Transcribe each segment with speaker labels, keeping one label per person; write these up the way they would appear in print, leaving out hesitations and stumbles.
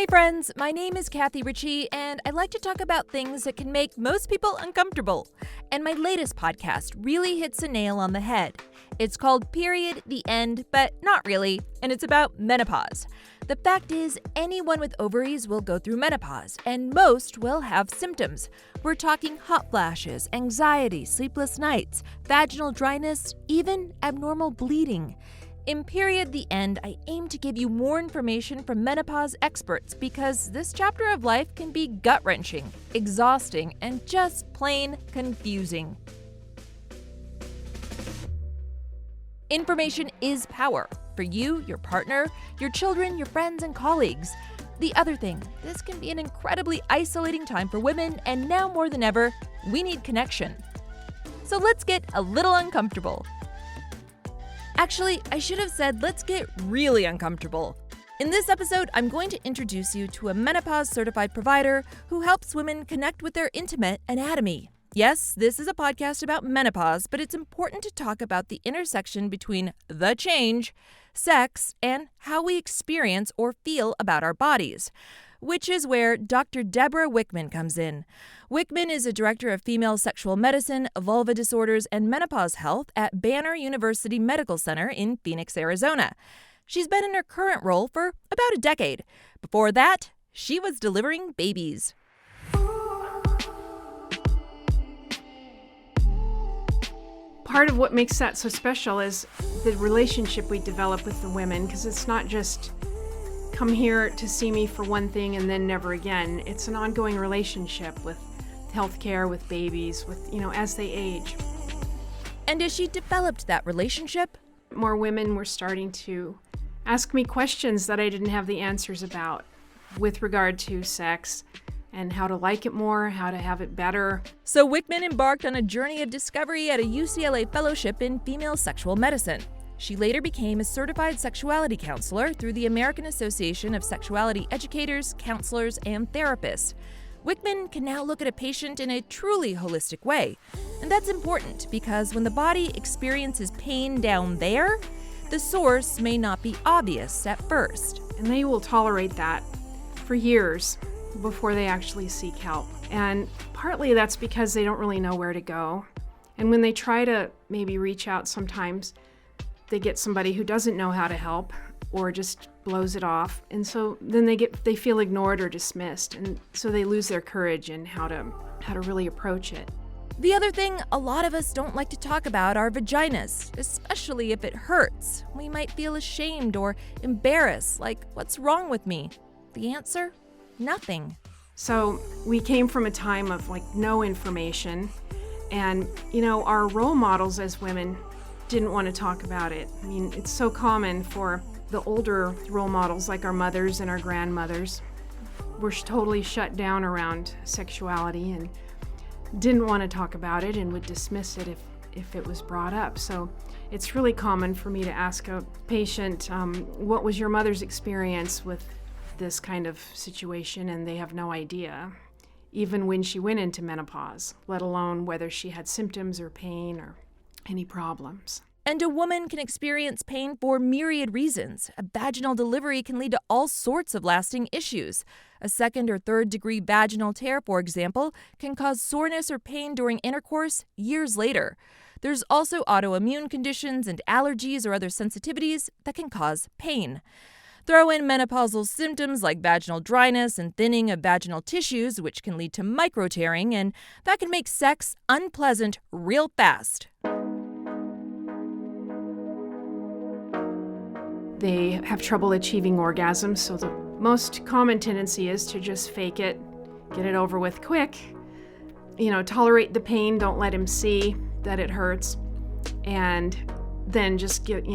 Speaker 1: friends, my name is Ritchie, and I like to talk about things that can make most people uncomfortable. And my latest podcast really hits a nail on the head. It's called Period, the End, but not really, and it's about menopause. The fact is, anyone with ovaries will go through menopause, and most will have symptoms. We're talking hot flashes, anxiety, sleepless nights, vaginal dryness, even abnormal bleeding. In Period, the End, I aim to give you more information from menopause experts because this chapter of life can be gut-wrenching, exhausting, and just plain confusing. Information is power for you, your partner, your children, your friends, and colleagues. The other thing, this can be an incredibly isolating time for women, and now more than ever, we need connection. So let's get a little uncomfortable. Actually, I should have said, let's get really uncomfortable. In this episode, I'm going to introduce you to a menopause certified provider who helps women connect with their intimate anatomy. Yes, this is a podcast about menopause, but it's important to talk about the intersection between the change, sex, and how we experience or feel about our bodies, which is where Dr. Debra Wickman comes in. Wickman is a director of female sexual medicine, vulva disorders, and menopause health at Banner University Medical Center in Phoenix, Arizona. She's been in her current role for about a decade. Before that, she was delivering babies.
Speaker 2: Part of what makes that so special is the relationship we develop with the women, because it's not just come here to see me for one thing and then never again. It's an ongoing relationship with healthcare, with babies, with, as they age.
Speaker 1: And as she developed that relationship,
Speaker 2: more women were starting to ask me questions that I didn't have the answers about with regard to sex and how to like it more, how to have it better.
Speaker 1: So Wickman embarked on a journey of discovery at a UCLA fellowship in female sexual medicine. She later became a certified sexuality counselor through the American Association of Sexuality Educators, Counselors, and Therapists. Wickman can now look at a patient in a truly holistic way. And that's important because when the body experiences pain down there, the source may not be obvious at first.
Speaker 2: And they will tolerate that for years before they actually seek help. And partly that's because they don't really know where to go. And when they try to maybe reach out, sometimes they get somebody who doesn't know how to help or just blows it off. And so then they feel ignored or dismissed. And so they lose their courage in how to really approach it.
Speaker 1: The other thing a lot of us don't like to talk about are vaginas, especially if it hurts. We might feel ashamed or embarrassed, like, what's wrong with me? The answer? Nothing.
Speaker 2: So we came from a time of no information. And, our role models as women didn't want to talk about it. I mean, it's so common for the older role models like our mothers and our grandmothers were totally shut down around sexuality and didn't want to talk about it and would dismiss it if it was brought up. So it's really common for me to ask a patient, what was your mother's experience with this kind of situation? And they have no idea, even when she went into menopause, let alone whether she had symptoms or pain or any problems.
Speaker 1: And a woman can experience pain for myriad reasons. A vaginal delivery can lead to all sorts of lasting issues. A second or third degree vaginal tear, for example, can cause soreness or pain during intercourse years later. There's also autoimmune conditions and allergies or other sensitivities that can cause pain. Throw in menopausal symptoms like vaginal dryness and thinning of vaginal tissues, which can lead to micro-tearing, and that can make sex unpleasant real fast.
Speaker 2: They have trouble achieving orgasms, so the most common tendency is to just fake it, get it over with quick, tolerate the pain, don't let him see that it hurts, and then just get,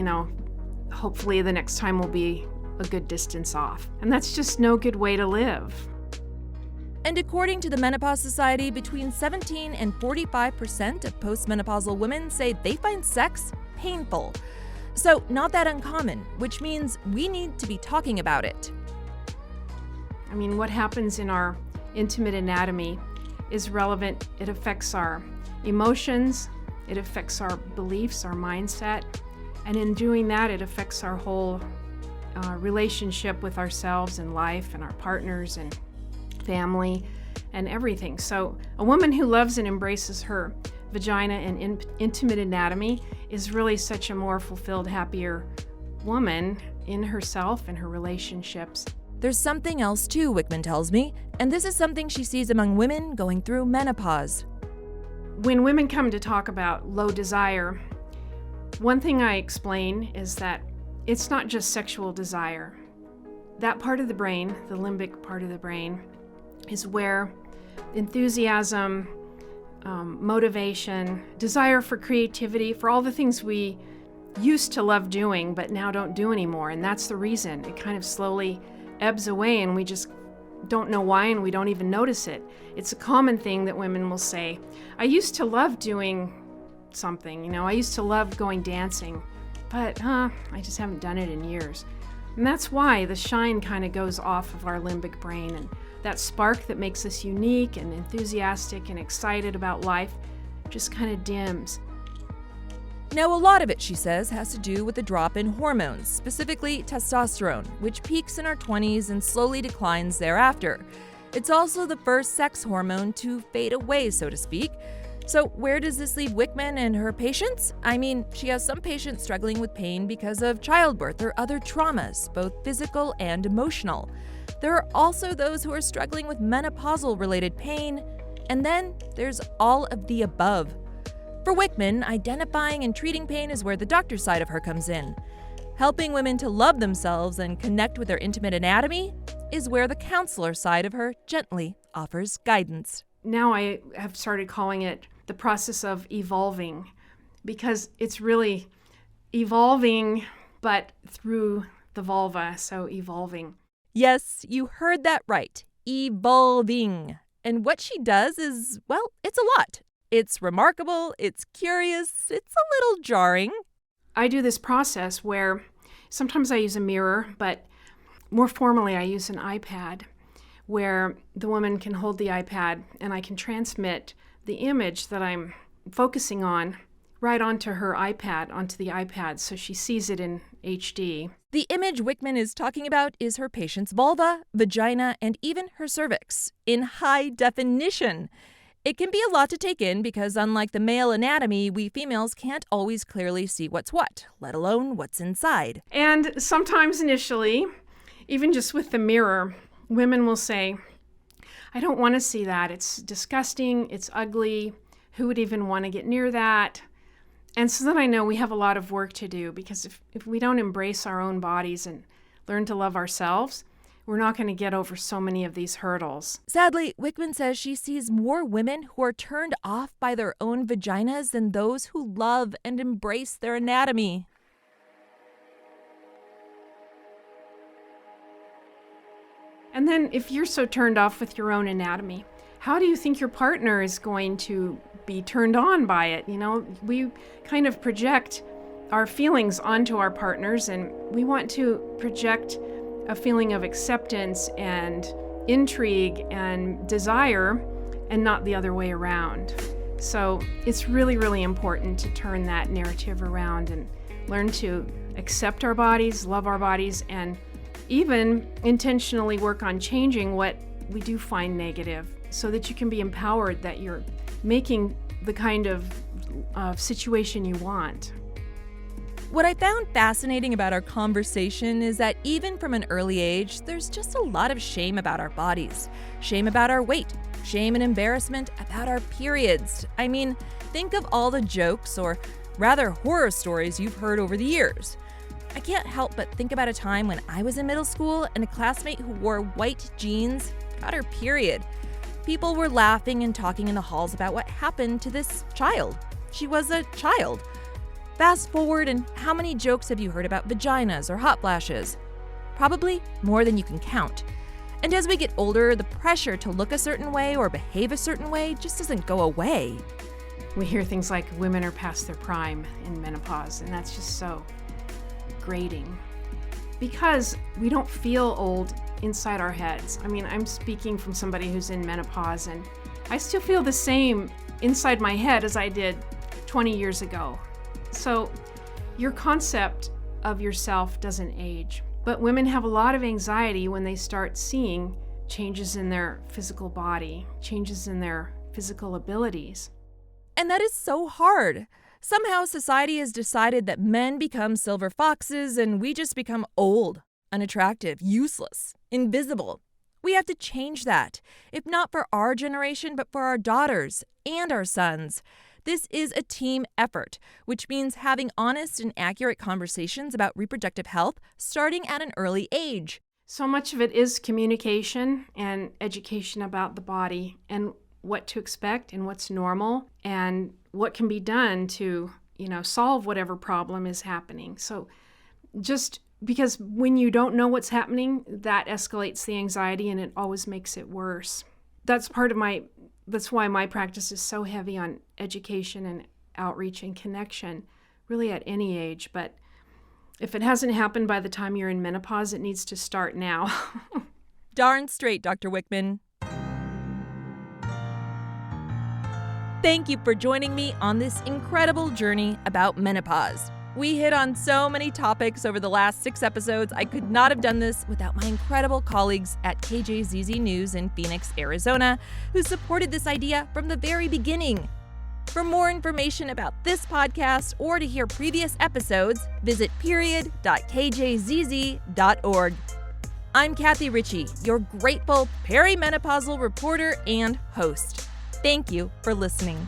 Speaker 2: hopefully the next time will be a good distance off. And that's just no good way to live.
Speaker 1: And according to the Menopause Society, between 17 and 45% of postmenopausal women say they find sex painful. So not that uncommon, which means we need to be talking about it.
Speaker 2: I mean, what happens in our intimate anatomy is relevant. It affects our emotions, it affects our beliefs, our mindset, and in doing that, it affects our whole relationship with ourselves and life and our partners and family and everything. So a woman who loves and embraces her vagina and intimate anatomy is really such a more fulfilled, happier woman in herself and her relationships.
Speaker 1: There's something else too, Wickman tells me, and this is something she sees among women going through menopause.
Speaker 2: When women come to talk about low desire, one thing I explain is that it's not just sexual desire. That part of the brain, the limbic part of the brain, is where enthusiasm, motivation, desire for creativity, for all the things we used to love doing but now don't do anymore. And that's the reason. It kind of slowly ebbs away and we just don't know why and we don't even notice it. It's a common thing that women will say, I used to love doing something, I used to love going dancing, but I just haven't done it in years. And that's why the shine kind of goes off of our limbic brain, and that spark that makes us unique and enthusiastic and excited about life just kind of dims.
Speaker 1: Now, a lot of it, she says, has to do with the drop in hormones, specifically testosterone, which peaks in our 20s and slowly declines thereafter. It's also the first sex hormone to fade away, so to speak. So where does this leave Wickman and her patients? I mean, she has some patients struggling with pain because of childbirth or other traumas, both physical and emotional. There are also those who are struggling with menopausal-related pain, and then there's all of the above. For Wickman, identifying and treating pain is where the doctor side of her comes in. Helping women to love themselves and connect with their intimate anatomy is where the counselor side of her gently offers guidance.
Speaker 2: Now I have started calling it the process of evolving, because it's really evolving, but through the vulva, so evolving.
Speaker 1: Yes, you heard that right. Evolving. And what she does is, well, it's a lot. It's remarkable, it's curious, it's a little jarring.
Speaker 2: I do this process where sometimes I use a mirror, but more formally I use an iPad, where the woman can hold the iPad and I can transmit the image that I'm focusing on right onto her iPad, onto the iPad, so she sees it in HD.
Speaker 1: The image Wickman is talking about is her patient's vulva, vagina, and even her cervix, in high definition. It can be a lot to take in because, unlike the male anatomy, we females can't always clearly see what's what, let alone what's inside.
Speaker 2: And sometimes initially, even just with the mirror, women will say, I don't want to see that. It's disgusting. It's ugly. Who would even want to get near that? And so then I know we have a lot of work to do, because if we don't embrace our own bodies and learn to love ourselves, we're not going to get over so many of these hurdles.
Speaker 1: Sadly, Wickman says she sees more women who are turned off by their own vaginas than those who love and embrace their anatomy.
Speaker 2: And then if you're so turned off with your own anatomy, how do you think your partner is going to be turned on by it? We kind of project our feelings onto our partners, and we want to project a feeling of acceptance and intrigue and desire, and not the other way around. So it's really, really important to turn that narrative around and learn to accept our bodies, love our bodies, and even intentionally work on changing what we do find negative, so that you can be empowered that you're making the kind of situation you want.
Speaker 1: What I found fascinating about our conversation is that even from an early age, there's just a lot of shame about our bodies. Shame about our weight. Shame and embarrassment about our periods. I mean, think of all the jokes, or rather horror stories you've heard over the years. I can't help but think about a time when I was in middle school and a classmate who wore white jeans got her period. People were laughing and talking in the halls about what happened to this child. She was a child. Fast forward, and how many jokes have you heard about vaginas or hot flashes? Probably more than you can count. And as we get older, the pressure to look a certain way or behave a certain way just doesn't go away.
Speaker 2: We hear things like women are past their prime in menopause, and that's just so grating, because we don't feel old inside our heads. I mean, I'm speaking from somebody who's in menopause, and I still feel the same inside my head as I did 20 years ago. So your concept of yourself doesn't age. But women have a lot of anxiety when they start seeing changes in their physical body, changes in their physical abilities.
Speaker 1: And that is so hard. Somehow society has decided that men become silver foxes and we just become old, unattractive, useless, invisible. We have to change that, if not for our generation, but for our daughters and our sons. This is a team effort, which means having honest and accurate conversations about reproductive health starting at an early age.
Speaker 2: So much of it is communication and education about the body and what to expect and what's normal and what can be done to, solve whatever problem is happening. So just because when you don't know what's happening, that escalates the anxiety and it always makes it worse. That's why my practice is so heavy on education and outreach and connection, really at any age. But if it hasn't happened by the time you're in menopause, it needs to start now.
Speaker 1: Darn straight, Dr. Wickman. Thank you for joining me on this incredible journey about menopause. We hit on so many topics over the last 6 episodes. I could not have done this without my incredible colleagues at KJZZ News in Phoenix, Arizona, who supported this idea from the very beginning. For more information about this podcast or to hear previous episodes, visit period.kjzz.org. I'm Kathy Ritchie, your grateful perimenopausal reporter and host. Thank you for listening.